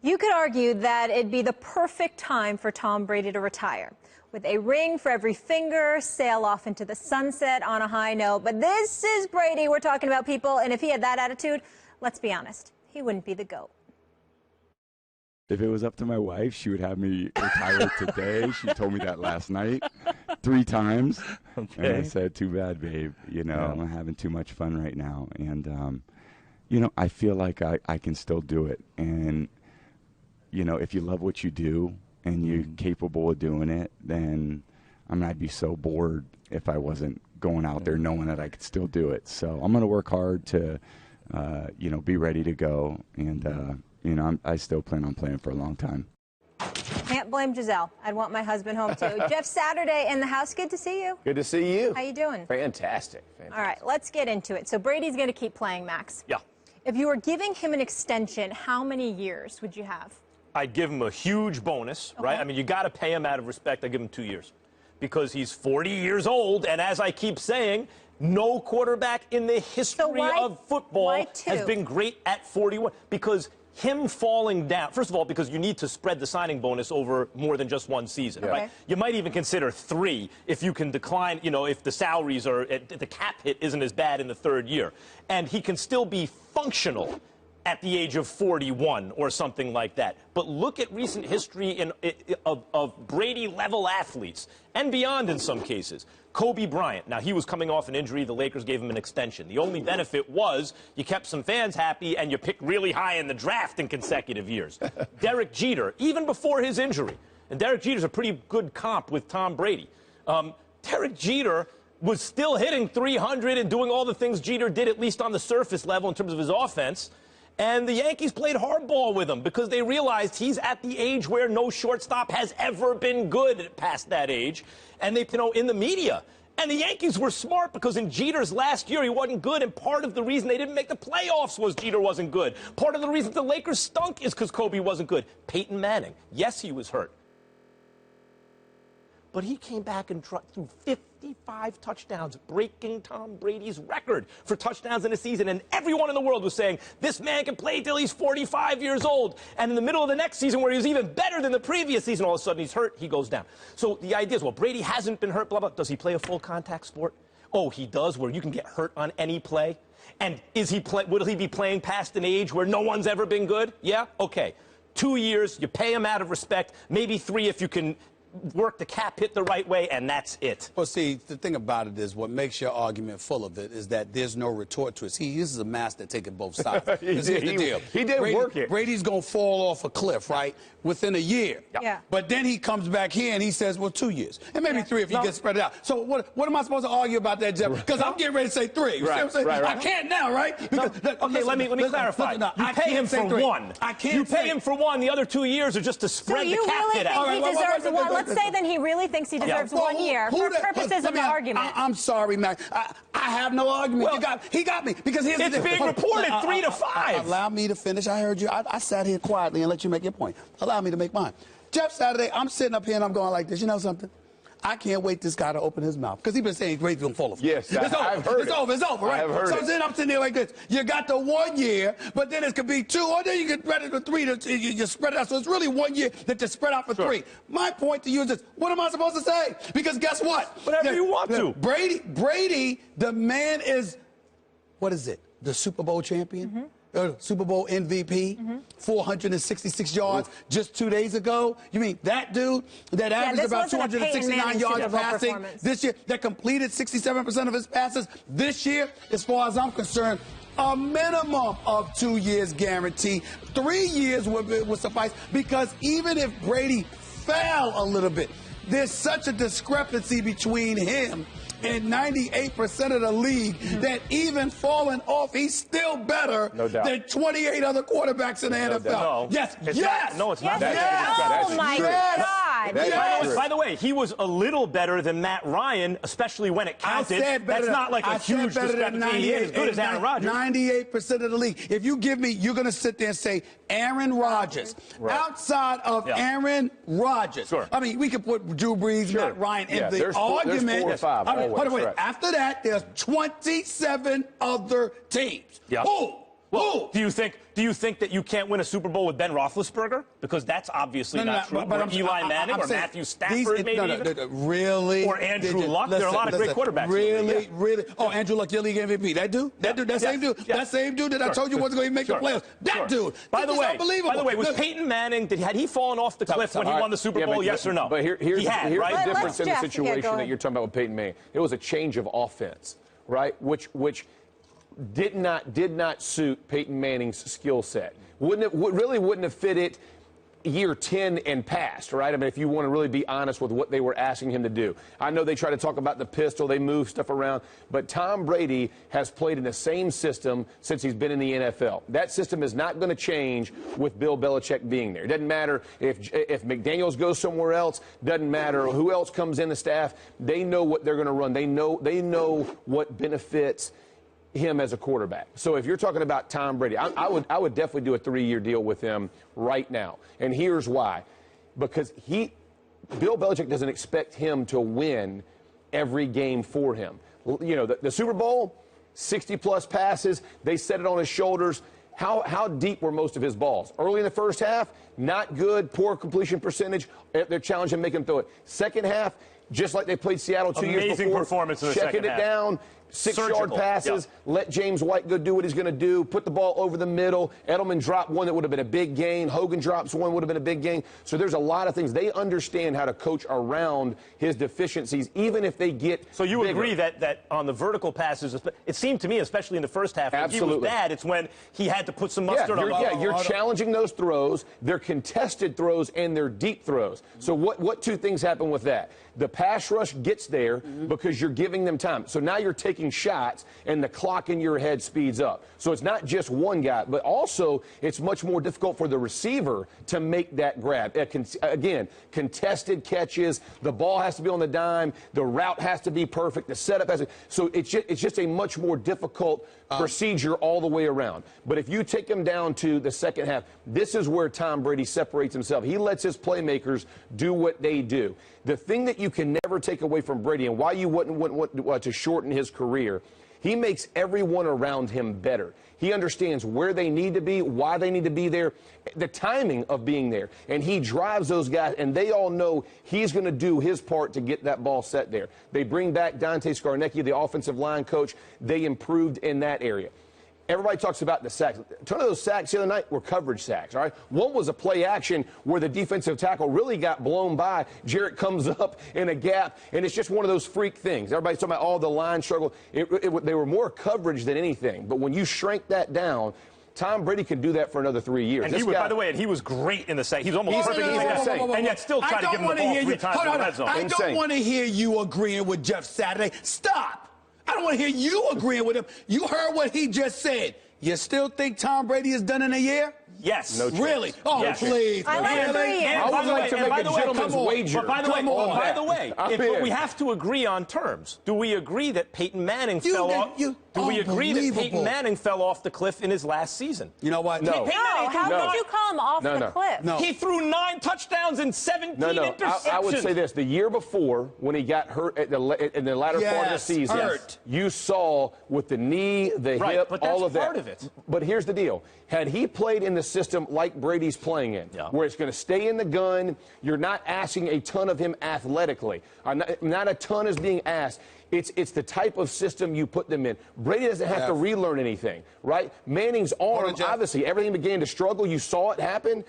You could argue that it'd be the perfect time for Tom Brady to retire. With a ring for every finger, sail off into the sunset on a high note. But this is Brady we're talking about, people. And if he had that attitude, let's be honest, he wouldn't be the GOAT. If it was up to my wife, she would have me retire today. She told me that last night 3 times. Okay. And I said, too bad, babe. You know, I'm having too much fun right now. And, you know, I feel like I can still do it. And, you know, if you love what you do and you're capable of doing it, then I'd be so bored if I wasn't going out there knowing that I could still do it. So I'm going to work hard to, you know, be ready to go. And, you know, I still plan on playing for a long time. Can't blame Giselle. I'd want my husband home, too. Jeff Saturday in the house. Good to see you. Good to see you. How you doing? Fantastic. All right, let's get into it. So Brady's going to keep playing, Max. Yeah. If you were giving him an extension, how many years would you have? I'd give him a huge bonus, right? I mean, you got to pay him out of respect. I'd give him 2 years because he's 40 years old. And as I keep saying, no quarterback in the history of football has been great at 41 because him falling down, first of all, because you need to spread the signing bonus over more than just one season, right? You might even consider 3 if you can decline, you know, if the salaries are, the cap hit isn't as bad in the 3rd year. And he can still be functional at the age of 41 or something like that. But look at recent history of Brady-level athletes, and beyond in some cases. Kobe Bryant. Now, he was coming off an injury. The Lakers gave him an extension. The only benefit was you kept some fans happy and you picked really high in the draft in consecutive years. Derek Jeter, even before his injury. And Derek Jeter's a pretty good comp with Tom Brady. Derek Jeter was still hitting 300 and doing all the things Jeter did, at least on the surface level in terms of his offense. And the Yankees played hardball with him because they realized he's at the age where no shortstop has ever been good past that age. And they, you know, in the media. And the Yankees were smart because in Jeter's last year, he wasn't good. And part of the reason they didn't make the playoffs was Jeter wasn't good. Part of the reason the Lakers stunk is because Kobe wasn't good. Peyton Manning, yes, he was hurt. But he came back and threw 55 touchdowns, breaking Tom Brady's record for touchdowns in a season. And everyone in the world was saying, this man can play till he's 45 years old. And in the middle of the next season, where he was even better than the previous season, all of a sudden he's hurt, he goes down. So the idea is, well, Brady hasn't been hurt, blah, blah. Does he play a full contact sport? Oh, he does, where you can get hurt on any play. And will he be playing past an age where no one's ever been good? Yeah? Okay. 2 years, you pay him out of respect, maybe 3 if you can work the cap hit the right way, and that's it. Well, see, the thing about it is what makes your argument full of it is that there's no retort to it. He is a master taking both sides. Here's the deal. He did work it. Brady's going to fall off a cliff, right, within a year. Yeah. But then he comes back here and he says, well, 2 years. And maybe 3 if he gets spread it out. So what am I supposed to argue about that, Jeff? Because I'm getting ready to say 3. You see what I'm saying? I can't now, right? Because, okay, let me clarify. You pay him for 1. I can't You pay him for 1. The other 2 years are just to spread the cap hit out. So you really think he deserves 1? Let's say then he really thinks he deserves 1 year for purposes of the argument. I'm sorry, Max. I have no argument. Well, he got me. Because here's it's being reported 3 to 5. Allow me to finish. I heard you. I sat here quietly and let you make your point. Allow me to make mine. Jeff Saturday, I'm sitting up here and I'm going like this. You know something? I can't wait this guy to open his mouth because he's been saying Brady's going to fall off. Yes, I've heard it. It's over, right? I've heard so then I'm sitting there like this. You got the 1 year, but then it could be 2, or then you get spread it to 3. You spread it out. So it's really 1 year that you spread out for 3. My point to you is this. What am I supposed to say? Because guess what? Whatever you want to. Brady, the man is, what is it? The Super Bowl champion? Super Bowl MVP, 466 yards just 2 days ago. You mean that dude that averaged about 269 yards of passing this year, that completed 67% of his passes this year, as far as I'm concerned, a minimum of 2 years guarantee. 3 years would suffice, because even if Brady fell a little bit, there's such a discrepancy between him and 98% of the league that even falling off, he's still better than 28 other quarterbacks in the NFL. No. Yes. No, it's not. Oh, my God. By the way, he was a little better than Matt Ryan, especially when it counted. That's not like a huge discrepancy. He ain't as good as Aaron Rodgers. 98% of the league. If you give me, you're going to sit there and say Aaron Rodgers. Outside of Aaron Rodgers. I mean, we could put Drew Brees, Matt Ryan in the argument. There's 4 or 5. Wait. After that, there's 27 other teams. Who Well, do you think that you can't win a Super Bowl with Ben Roethlisberger? Because that's obviously not true. Or Eli Manning or Matthew Stafford, maybe really? Or Andrew Luck. There are a lot of great quarterbacks. Really? Oh, Andrew Luck, your league MVP. That dude? That same dude? That same dude that I told you wasn't going to make the playoffs. That dude. By the way, was Peyton Manning, had he fallen off the cliff when he won the Super Bowl, yes or no? But here's the difference in the situation that you're talking about with Peyton Manning. It was a change of offense, right? Which did not suit Peyton Manning's skill set. Really wouldn't have fit it year 10 and past, right? I mean, if you want to really be honest with what they were asking him to do. I know they try to talk about the pistol, they move stuff around, but Tom Brady has played in the same system since he's been in the NFL. That system is not going to change with Bill Belichick being there. It doesn't matter if McDaniels goes somewhere else, doesn't matter who else comes in the staff. They know what they're going to run. They know what benefits him as a quarterback. So if you're talking about Tom Brady, I would definitely do a 3-year deal with him right now. And here's why. Because Bill Belichick doesn't expect him to win every game for him. You know, the Super Bowl, 60-plus passes, they set it on his shoulders. How deep were most of his balls? Early in the first half, not good, poor completion percentage. They're challenging him, make him throw it. Second half, just like they played Seattle 2 years before. Amazing performance in the second half. Checking it down. 6-yard passes, let James White go do what he's going to do, put the ball over the middle. Edelman dropped one that would have been a big gain. Hogan drops one, would have been a big gain. So there's a lot of things. They understand how to coach around his deficiencies, even if they get So you bigger. agree that on the vertical passes, it seemed to me, especially in the first half, when he was bad, it's when he had to put some mustard on. You're challenging those throws. They're contested throws and they're deep throws. So what two things happen with that? The pass rush gets there because you're giving them time. So now you're taking shots and the clock in your head speeds up. So it's not just one guy, but also it's much more difficult for the receiver to make that grab. Again, contested catches, the ball has to be on the dime, the route has to be perfect, the setup has to. So it's just a much more difficult procedure all the way around. But if you take them down to the second half, this is where Tom Brady separates himself. He lets his playmakers do what they do. The thing that you can never take away from Brady and why you wouldn't want to shorten his career, he makes everyone around him better. He understands where they need to be, why they need to be there, the timing of being there. And he drives those guys, and they all know he's going to do his part to get that ball set there. They bring back Dante Scarnecchia, the offensive line coach. They improved in that area. Everybody talks about the sacks. A ton of those sacks the other night were coverage sacks, all right? One was a play action where the defensive tackle really got blown by. Jarrett comes up in a gap, and it's just one of those freak things. Everybody's talking about all the line struggle. They were more coverage than anything. But when you shrank that down, Tom Brady can do that for another 3 years. And by the way, he was great in the second. He's almost perfect in the second. And yet still try to give him the ball 3 times in the red zone. I don't want to hear you agreeing with Jeff Saturday. Stop. I don't want to hear you agreeing with him. You heard what he just said. You still think Tom Brady is done in a year? Yes. No chance. Really? Oh, yes. Please. I like really? 3 years. I would like to make a gentleman's wager. But by the way, we have to agree on terms. Do we agree that Peyton Manning fell off? Do we agree that Peyton Manning fell off the cliff in his last season? You know what? No. How could you call him off the cliff? No. He threw 9 touchdowns and 17 interceptions. I would say this. The year before, when he got hurt in the latter part of the season, you saw with the knee, the hip, but all of that. part of it. But here's the deal. Had he played in the system like Brady's playing in, where it's going to stay in the gun, you're not asking a ton of him athletically. Not a ton is being asked. It's the type of system you put them in. Brady doesn't have to relearn anything, right? Manning's arm, obviously, everything began to struggle. You saw it happen.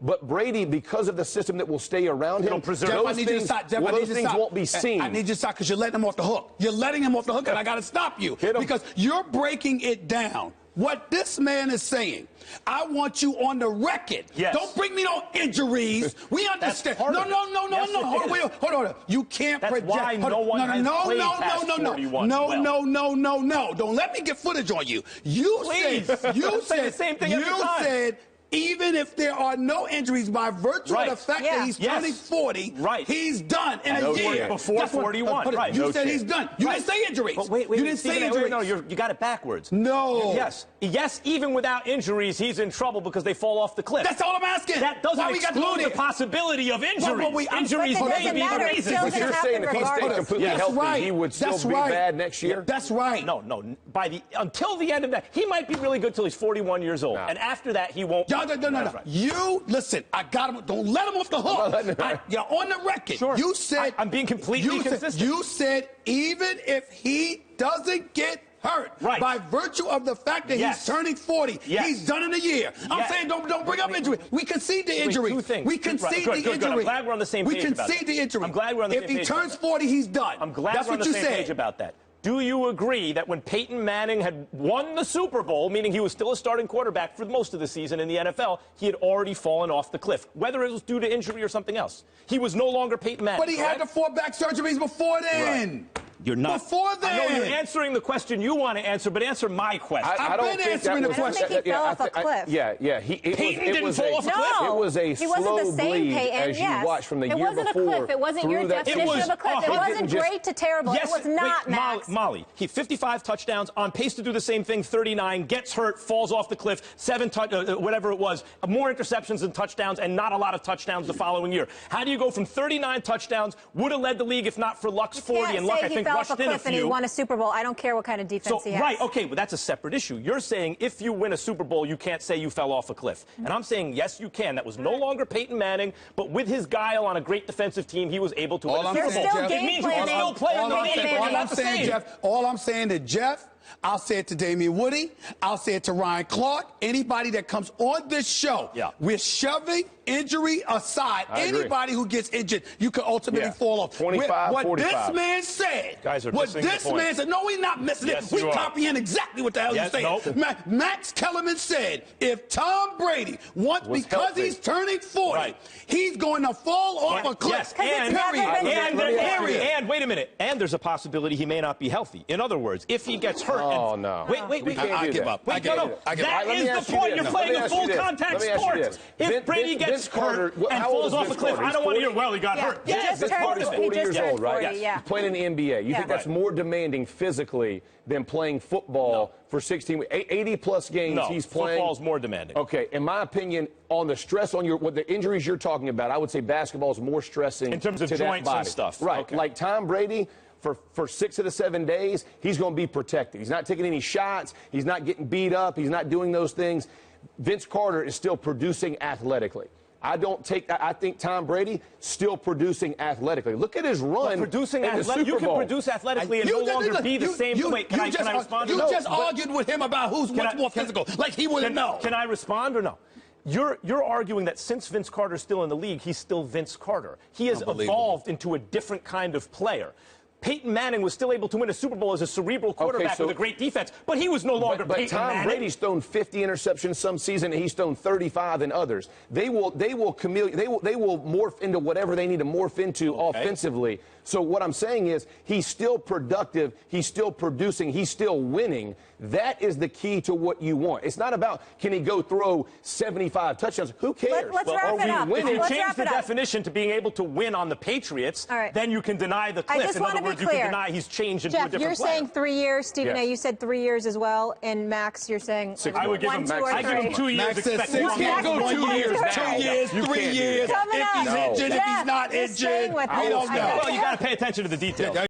But Brady, because of the system that will stay around him, those things won't be seen. I need you to stop because you're letting him off the hook. You're letting him off the hook, and I got to stop you because you're breaking it down. What this man is saying, I want you on the record. Yes. Don't bring me no injuries. We understand. No. Hold on. You can't project. Why no one has played past 41 No. Don't let me get footage on you. You said even if there are no injuries by virtue of the fact that he's turning 40, he's done in a year. Before 41, You said he's done. You didn't say injuries. But wait, you didn't say injuries. No, you got it backwards. No. Yes. Yes, even without injuries, he's in trouble because they fall off the cliff. That's all I'm asking. That doesn't exclude the possibility of injuries. Injuries may be the reason. But you're saying if he stayed completely healthy, he would still be bad next year? That's right. No. Until the end of that, he might be really good till he's 41 years old. And after that, he won't. No. Right. You, listen, I got him. Don't let him off the hook. You're on the record. Sure. You said. I'm being completely consistent. You said even if he doesn't get hurt by virtue of the fact that he's turning 40, he's done in a year. I'm saying don't bring up injury. We concede the injury. Two things. We concede the injury. I'm glad we're on the same page about that. We concede the injury. I'm glad we're on the same page. If he turns 40, he's done. I'm glad we're on the same page about that. Do you agree that when Peyton Manning had won the Super Bowl, meaning he was still a starting quarterback for most of the season in the NFL, he had already fallen off the cliff, whether it was due to injury or something else? He was no longer Peyton Manning. But he had the 4 back surgeries before then. You're not. Before then. I know you're answering the question you want to answer, but answer my question. I've been answering the question. I don't think he fell off a cliff. Peyton didn't fall off a cliff? It was a he wasn't slow the same, bleed Peyton, as you watched from the year before. It wasn't a cliff. It wasn't your definition of a cliff. It wasn't great to terrible. It was not, Max. Molly, he 55 touchdowns, on pace to do the same thing, 39, gets hurt, falls off the cliff, 7 whatever it was, more interceptions than touchdowns, and not a lot of touchdowns the following year. How do you go from 39 touchdowns, would have led the league if not for Luck's 40, and Luck, I think, rushed in a few. Won a Super Bowl. I don't care what kind of defense he has. Right, okay, but that's a separate issue. You're saying if you win a Super Bowl, you can't say you fell off a cliff. And I'm saying, yes, you can. That was no longer Peyton Manning, but with his guile on a great defensive team, he was able to win a Super Bowl. It means you can still play in the league. All I'm saying to Jeff, I'll say it to Damian Woody, I'll say it to Ryan Clark, anybody that comes on this show, we're shoving injury aside. Anybody who gets injured, you could ultimately fall off. 25, what 45. this man said, Guys are what missing this the point. man said, no, we're not missing it. We comprehend exactly what the hell you're saying. Max Kellerman said, if Tom Brady wants, because he's turning 40, he's going to fall off a cliff. And wait a minute. And there's a possibility he may not be healthy. In other words, if he gets hurt. Oh, no. Wait. I give up. That is the point. You're playing a full contact sport. If Brady gets hurt and falls off a cliff, I don't want to hear, well, he got hurt. Vince Carter's 40 years old, right? Yeah. He's playing in the NBA. You think that's more demanding physically than playing football for 16 weeks? 80-plus games he's playing. Football's more demanding. Okay, in my opinion, on the stress on what the injuries you're talking about, I would say basketball is more stressing in terms of joints and stuff. Right, okay. like Tom Brady, for 6 of the 7 days, he's going to be protected. He's not taking any shots. He's not getting beat up. He's not doing those things. Vince Carter is still producing athletically. I think Tom Brady still producing athletically. Look at his run. Producing in the Super Bowl. You can produce athletically and no longer be the same. Wait, can I respond? You just argued with him about who's much more physical. Like he wouldn't know. Can I respond or no? You're arguing that since Vince Carter's still in the league, he's still Vince Carter. He has evolved into a different kind of player. Peyton Manning was still able to win a Super Bowl as a cerebral quarterback with a great defense, but he was no longer Peyton Manning. But Tom Brady's thrown 50 interceptions some season, and he's thrown 35 in others. They will morph into whatever they need to morph into offensively. So what I'm saying is he's still productive, he's still producing, he's still winning. That is the key to what you want. It's not about can he go throw 75 touchdowns. Who cares? Let's wrap it up. If you change the definition to being able to win on the Patriots, then you can deny the cliff. In other words, you can deny he's changed into a different player. Jeff, you're saying 3 years. Stephen A., you said 3 years as well. And Max, you're saying I would give him 2 or 3. I give him 2 years. Max says you can't go 2 years, 2 years, 3 years. If he's injured, if he's not injured, we don't know. Well, you got to pay attention to the details.